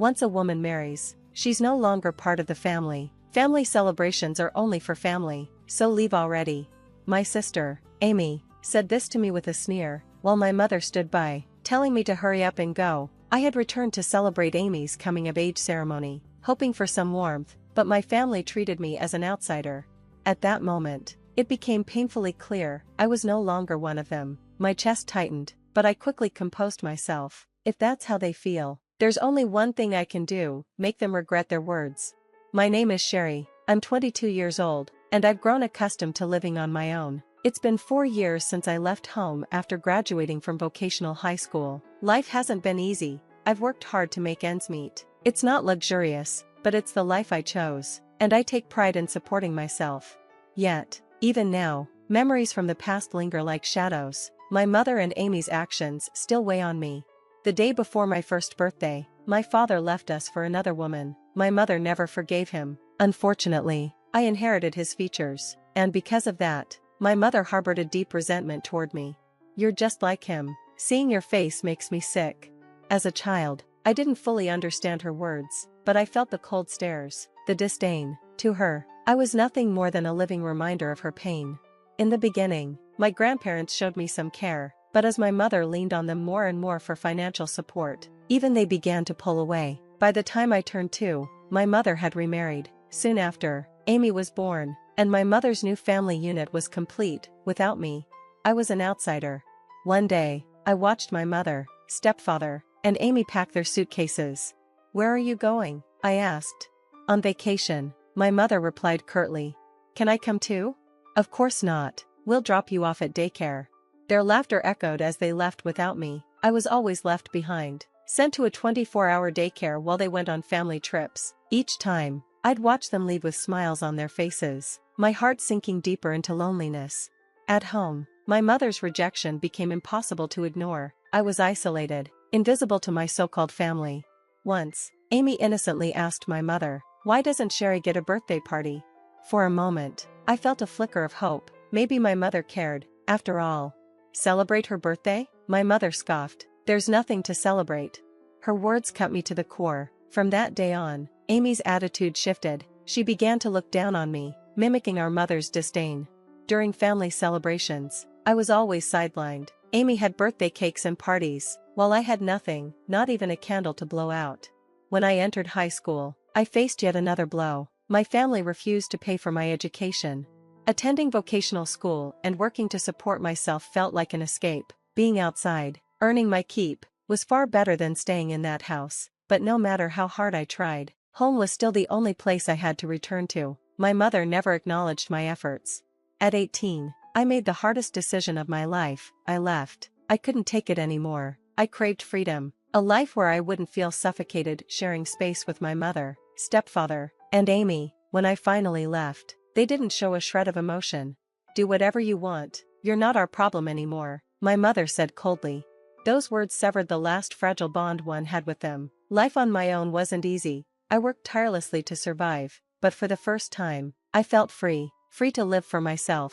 Once a woman marries, she's no longer part of the family. Family celebrations are only for family, so leave already. My sister, Amy, said this to me with a sneer, while my mother stood by, telling me to hurry up and go. I had returned to celebrate Amy's coming-of-age ceremony, hoping for some warmth, but my family treated me as an outsider. At that moment, it became painfully clear I was no longer one of them. My chest tightened, but I quickly composed myself. If that's how they feel, there's only one thing I can do: make them regret their words. My name is Sherry, I'm 22 years old, and I've grown accustomed to living on my own. It's been 4 years since I left home after graduating from vocational high school. Life hasn't been easy. I've worked hard to make ends meet. It's not luxurious, but it's the life I chose, and I take pride in supporting myself. Yet, even now, memories from the past linger like shadows. My mother and Amy's actions still weigh on me. The day before my first birthday, my father left us for another woman. My mother never forgave him. Unfortunately, I inherited his features, and because of that, my mother harbored a deep resentment toward me. "You're just like him. Seeing your face makes me sick." As a child, I didn't fully understand her words, but I felt the cold stares, the disdain. To her, I was nothing more than a living reminder of her pain. In the beginning, my grandparents showed me some care, but as my mother leaned on them more and more for financial support, even they began to pull away. By the time I turned 2, my mother had remarried. Soon after, Amy was born, and my mother's new family unit was complete. Without me, I was an outsider. One day, I watched my mother, stepfather, and Amy pack their suitcases. "Where are you going?" I asked. "On vacation," my mother replied curtly. "Can I come too?" "Of course not. We'll drop you off at daycare." Their laughter echoed as they left without me. I was always left behind, sent to a 24-hour daycare while they went on family trips. Each time, I'd watch them leave with smiles on their faces, my heart sinking deeper into loneliness. At home, my mother's rejection became impossible to ignore. I was isolated, invisible to my so-called family. Once, Amy innocently asked my mother, "Why doesn't Sherry get a birthday party?" For a moment, I felt a flicker of hope. Maybe my mother cared, after all. "Celebrate her birthday?" My mother scoffed. "There's nothing to celebrate." Her words cut me to the core. From that day on, Amy's attitude shifted. She began to look down on me, mimicking our mother's disdain. During family celebrations, I was always sidelined. Amy had birthday cakes and parties, while I had nothing, not even a candle to blow out. When I entered high school, I faced yet another blow. My family refused to pay for my education. Attending vocational school and working to support myself felt like an escape. Being outside, earning my keep, was far better than staying in that house. But no matter how hard I tried, home was still the only place I had to return to. My mother never acknowledged my efforts. At 18, I made the hardest decision of my life. I left. I couldn't take it anymore. I craved freedom, a life where I wouldn't feel suffocated sharing space with my mother, stepfather, and Amy. When I finally left, they didn't show a shred of emotion. "Do whatever you want, you're not our problem anymore," my mother said coldly. Those words severed the last fragile bond one had with them. Life on my own wasn't easy. I worked tirelessly to survive, but for the first time, I felt free to live for myself.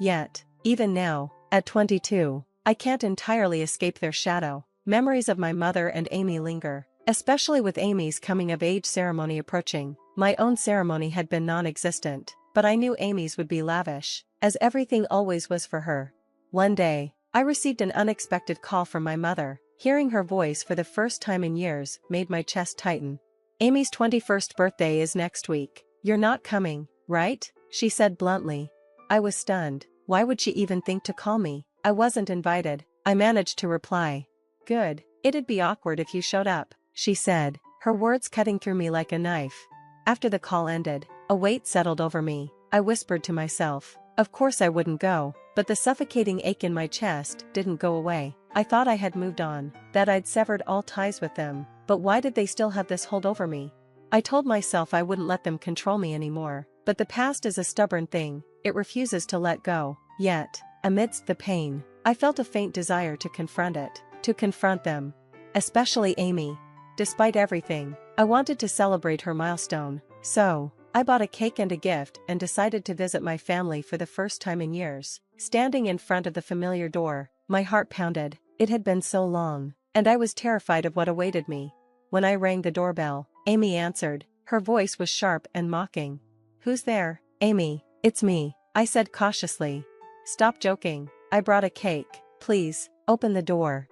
Yet, even now, at 22, I can't entirely escape their shadow. Memories of my mother and Amy linger, especially with Amy's coming-of-age ceremony approaching. My own ceremony had been non-existent, but I knew Amy's would be lavish, as everything always was for her. One day, I received an unexpected call from my mother. Hearing her voice for the first time in years made my chest tighten. "Amy's 21st birthday is next week. You're not coming, right?" she said bluntly. I was stunned. Why would she even think to call me? "I wasn't invited," I managed to reply. "Good. It'd be awkward if you showed up," she said, her words cutting through me like a knife. After the call ended, a weight settled over me. I whispered to myself, of course I wouldn't go, but the suffocating ache in my chest didn't go away. I thought I had moved on, that I'd severed all ties with them, but why did they still have this hold over me? I told myself I wouldn't let them control me anymore, but the past is a stubborn thing, it refuses to let go. Yet, amidst the pain, I felt a faint desire to confront it, to confront them. Especially Amy. Despite everything, I wanted to celebrate her milestone, so I bought a cake and a gift and decided to visit my family for the first time in years. Standing in front of the familiar door, my heart pounded. It had been so long, and I was terrified of what awaited me. When I rang the doorbell, Amy answered. Her voice was sharp and mocking. "Who's there?" "Amy, it's me," I said cautiously. "Stop joking. I brought a cake. Please, open the door."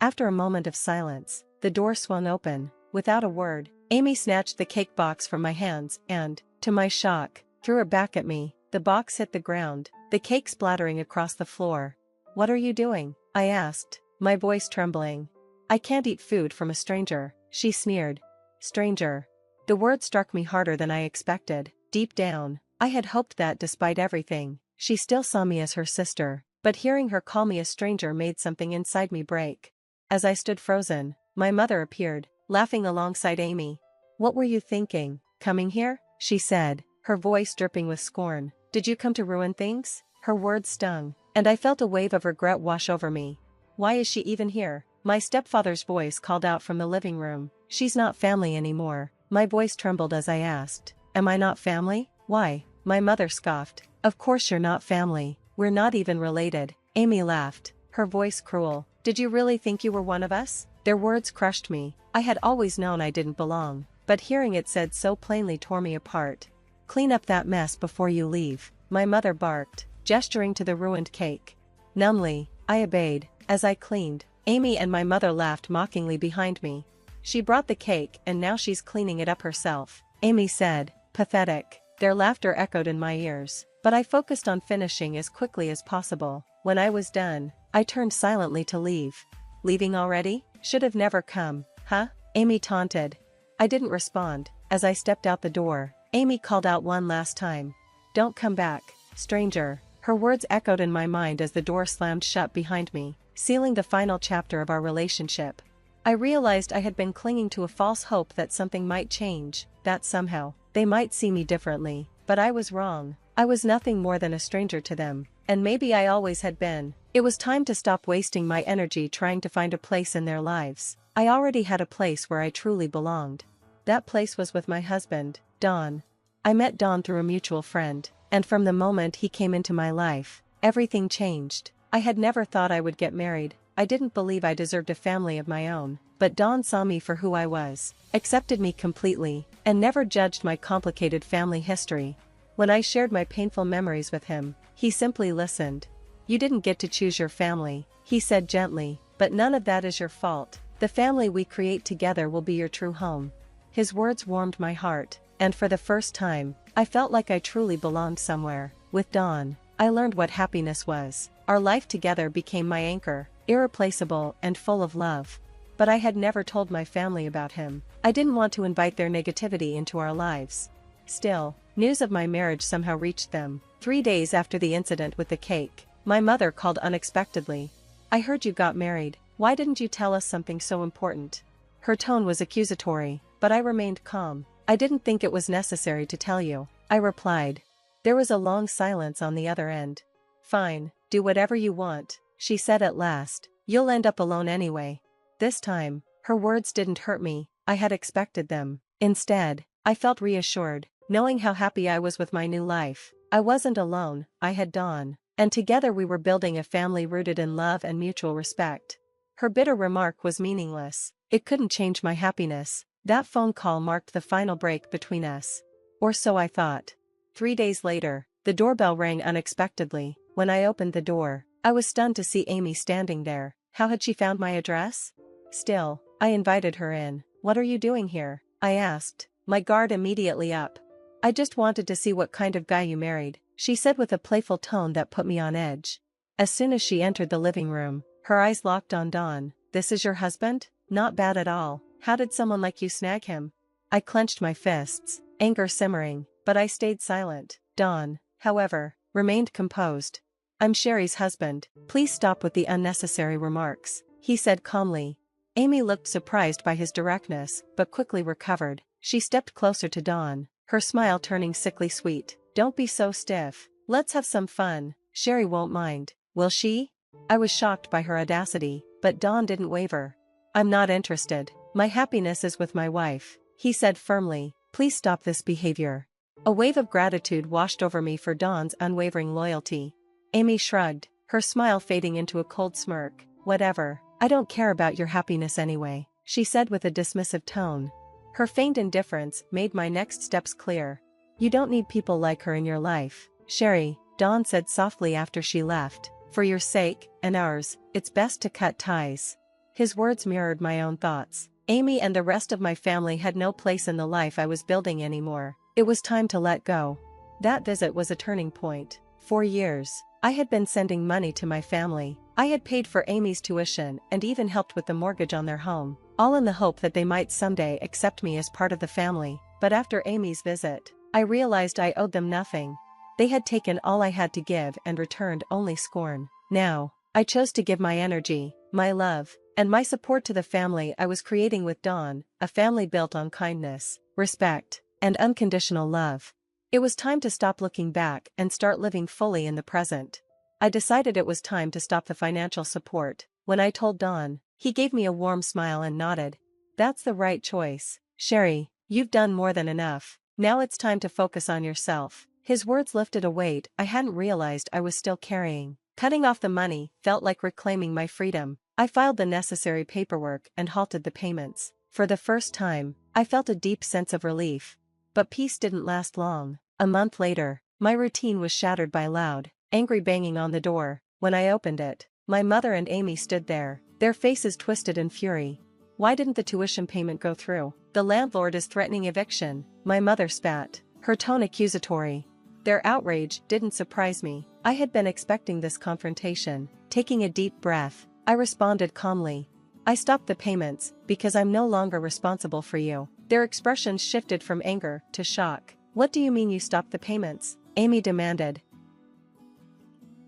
After a moment of silence, the door swung open. Without a word, Amy snatched the cake box from my hands and, to my shock, threw it back at me. The box hit the ground, the cake splattering across the floor. "What are you doing?" I asked, my voice trembling. "I can't eat food from a stranger," she sneered. Stranger. The word struck me harder than I expected. Deep down, I had hoped that despite everything, she still saw me as her sister, but hearing her call me a stranger made something inside me break. As I stood frozen, my mother appeared, laughing alongside Amy. "What were you thinking, coming here?" she said, her voice dripping with scorn. "Did you come to ruin things?" Her words stung, and I felt a wave of regret wash over me. "Why is she even here?" My stepfather's voice called out from the living room. "She's not family anymore." My voice trembled as I asked, "Am I not family?" "Why?" My mother scoffed. "Of course you're not family. We're not even related." Amy laughed, her voice cruel. "Did you really think you were one of us?" Their words crushed me. I had always known I didn't belong, but hearing it said so plainly tore me apart. "Clean up that mess before you leave," my mother barked, gesturing to the ruined cake. Numbly, I obeyed. As I cleaned, Amy and my mother laughed mockingly behind me. "She brought the cake and now she's cleaning it up herself," Amy said, pathetic. Their laughter echoed in my ears, but I focused on finishing as quickly as possible. When I was done, I turned silently to leave. "Leaving already? Should have never come, huh?" Amy taunted. I didn't respond. As I stepped out the door, Amy called out one last time. "Don't come back, stranger." Her words echoed in my mind as the door slammed shut behind me, sealing the final chapter of our relationship. I realized I had been clinging to a false hope that something might change, that somehow, they might see me differently, but I was wrong. I was nothing more than a stranger to them, and maybe I always had been. It was time to stop wasting my energy trying to find a place in their lives. I already had a place where I truly belonged. That place was with my husband, Don. I met Don through a mutual friend, and from the moment he came into my life, everything changed. I had never thought I would get married. I didn't believe I deserved a family of my own, but Don saw me for who I was, accepted me completely, and never judged my complicated family history. When I shared my painful memories with him, he simply listened. "You didn't get to choose your family," he said gently, "but none of that is your fault. The family we create together will be your true home." His words warmed my heart, and for the first time, I felt like I truly belonged somewhere. With Don, I learned what happiness was. Our life together became my anchor, irreplaceable and full of love. But I had never told my family about him. I didn't want to invite their negativity into our lives. Still, news of my marriage somehow reached them. 3 days after the incident with the cake, my mother called unexpectedly. "I heard you got married. Why didn't you tell us something so important?" Her tone was accusatory, but I remained calm. "I didn't think it was necessary to tell you," I replied. There was a long silence on the other end. "Fine, do whatever you want," she said at last. "You'll end up alone anyway." This time, her words didn't hurt me. I had expected them. Instead, I felt reassured, knowing how happy I was with my new life. I wasn't alone, I had Dawn, and together we were building a family rooted in love and mutual respect. Her bitter remark was meaningless. It couldn't change my happiness. That phone call marked the final break between us. Or so I thought. 3 days later, the doorbell rang unexpectedly. When I opened the door, I was stunned to see Amy standing there. How had she found my address? Still, I invited her in. "What are you doing here?" I asked, my guard immediately up. "I just wanted to see what kind of guy you married," she said with a playful tone that put me on edge. As soon as she entered the living room, her eyes locked on Don. "This is your husband? Not bad at all. How did someone like you snag him?" I clenched my fists, anger simmering, but I stayed silent. Don, however, remained composed. "I'm Sherry's husband. Please stop with the unnecessary remarks," he said calmly. Amy looked surprised by his directness, but quickly recovered. She stepped closer to Don, her smile turning sickly sweet. "Don't be so stiff. Let's have some fun. Sherry won't mind, will she?" I was shocked by her audacity, but Don didn't waver. "I'm not interested. My happiness is with my wife," he said firmly. "Please stop this behavior." A wave of gratitude washed over me for Don's unwavering loyalty. Amy shrugged, her smile fading into a cold smirk. "Whatever. I don't care about your happiness anyway. she said with a dismissive tone. Her feigned indifference made my next steps clear. You don't need people like her in your life, Sherry, Dawn said softly after she left. For your sake, and ours, it's best to cut ties. His words mirrored my own thoughts. Amy and the rest of my family had no place in the life I was building anymore. It was time to let go. That visit was a turning point. For years, I had been sending money to my family. I had paid for Amy's tuition and even helped with the mortgage on their home, all in the hope that they might someday accept me as part of the family. But after Amy's visit, I realized I owed them nothing. They had taken all I had to give and returned only scorn. Now, I chose to give my energy, my love, and my support to the family I was creating with Dawn, a family built on kindness, respect, and unconditional love. It was time to stop looking back and start living fully in the present. I decided it was time to stop the financial support. When I told Dawn, he gave me a warm smile and nodded. That's the right choice, Sherry, you've done more than enough. Now it's time to focus on yourself. His words lifted a weight I hadn't realized I was still carrying. Cutting off the money felt like reclaiming my freedom. I filed the necessary paperwork and halted the payments. For the first time, I felt a deep sense of relief. But peace didn't last long. A month later, my routine was shattered by loud, angry banging on the door. When I opened it, my mother and Amy stood there, their faces twisted in fury. Why didn't the tuition payment go through? The landlord is threatening eviction, my mother spat, her tone accusatory. Their outrage didn't surprise me. I had been expecting this confrontation. Taking a deep breath, I responded calmly. I stopped the payments because I'm no longer responsible for you. Their expressions shifted from anger to shock. What do you mean you stopped the payments? Amy demanded.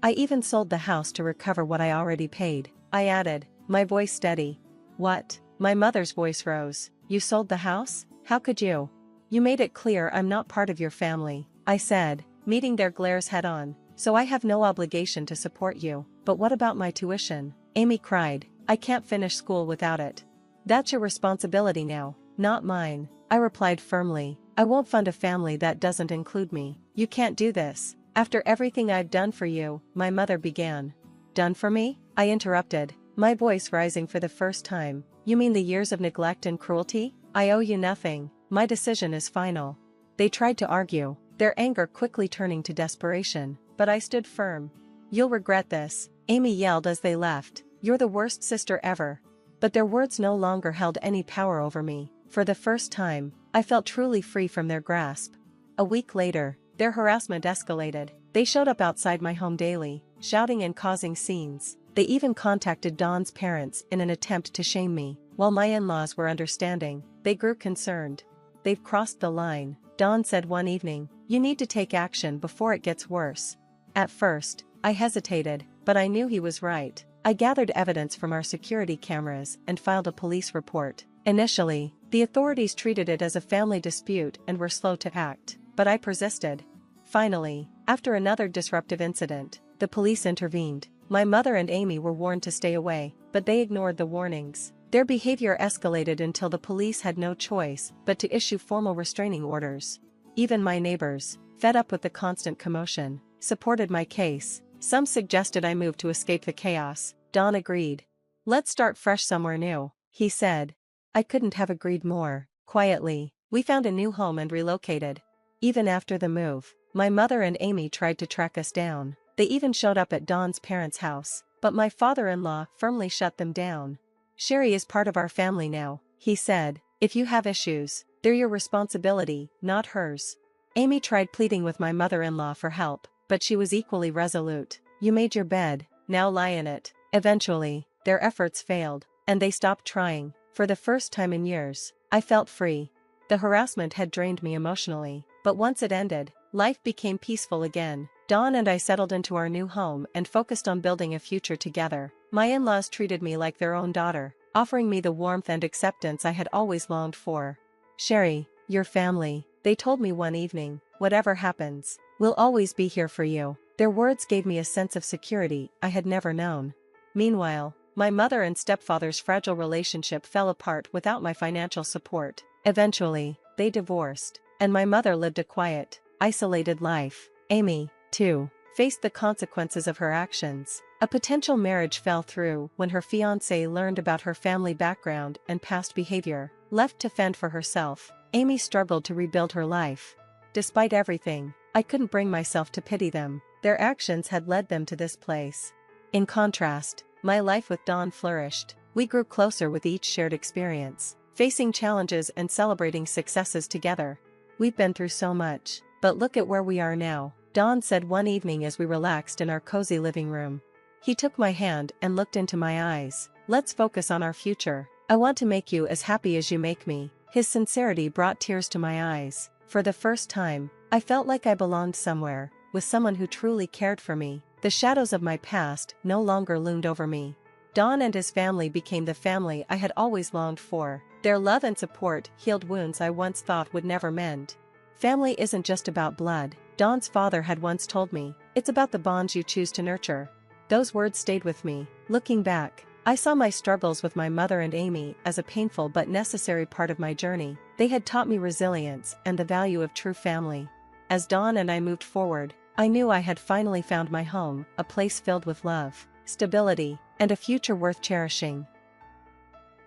I even sold the house to recover what I already paid, I added, my voice steady. What? My mother's voice rose. You sold the house? How could you? You made it clear I'm not part of your family, I said, meeting their glares head-on. So I have no obligation to support you. But what about my tuition? Amy cried. I can't finish school without it. That's your responsibility now, not mine, I replied firmly. I won't fund a family that doesn't include me. You can't do this. After everything I've done for you, my mother began. Done for me? I interrupted, my voice rising for the first time. You mean the years of neglect and cruelty? I owe you nothing. My decision is final. They tried to argue, their anger quickly turning to desperation, but I stood firm. You'll regret this, Amy yelled as they left. You're the worst sister ever. But their words no longer held any power over me. For the first time, I felt truly free from their grasp. A week later, their harassment escalated. They showed up outside my home daily, shouting and causing scenes. They even contacted Dawn's parents in an attempt to shame me. While my in-laws were understanding, they grew concerned. They've crossed the line, Dawn said one evening. You need to take action before it gets worse. At first, I hesitated, but I knew he was right. I gathered evidence from our security cameras and filed a police report. Initially, the authorities treated it as a family dispute and were slow to act, but I persisted. Finally, after another disruptive incident, the police intervened. My mother and Amy were warned to stay away, but they ignored the warnings. Their behavior escalated until the police had no choice but to issue formal restraining orders. Even my neighbors, fed up with the constant commotion, supported my case. Some suggested I move to escape the chaos. Don agreed. Let's start fresh somewhere new, he said. I couldn't have agreed more. Quietly, we found a new home and relocated. Even after the move, my mother and Amy tried to track us down. They even showed up at Dawn's parents' house, but my father-in-law firmly shut them down. Sherry is part of our family now, he said. If you have issues, they're your responsibility, not hers. Amy tried pleading with my mother-in-law for help, but she was equally resolute. You made your bed, now lie in it. Eventually, their efforts failed, and they stopped trying. For the first time in years, I felt free. The harassment had drained me emotionally, but once it ended, life became peaceful again. Dawn and I settled into our new home and focused on building a future together. My in-laws treated me like their own daughter, offering me the warmth and acceptance I had always longed for. Sherry, your family, they told me one evening, whatever happens, we'll always be here for you. Their words gave me a sense of security I had never known. Meanwhile, my mother and stepfather's fragile relationship fell apart without my financial support. Eventually, they divorced, and my mother lived a quiet, isolated life. Amy, too, faced the consequences of her actions. A potential marriage fell through when her fiancé learned about her family background and past behavior. Left to fend for herself, Amy struggled to rebuild her life. Despite everything, I couldn't bring myself to pity them. Their actions had led them to this place. In contrast, my life with Dawn flourished. We grew closer with each shared experience, facing challenges and celebrating successes together. We've been through so much, but look at where we are now, Dawn said one evening as we relaxed in our cozy living room. He took my hand and looked into my eyes. Let's focus on our future. I want to make you as happy as you make me. His sincerity brought tears to my eyes. For the first time, I felt like I belonged somewhere, with someone who truly cared for me. The shadows of my past no longer loomed over me. Don and his family became the family I had always longed for. Their love and support healed wounds I once thought would never mend. Family isn't just about blood, Don's father had once told me. It's about the bonds you choose to nurture. Those words stayed with me. Looking back, I saw my struggles with my mother and Amy as a painful but necessary part of my journey. They had taught me resilience and the value of true family. As Dawn and I moved forward, I knew I had finally found my home, a place filled with love, stability, and a future worth cherishing.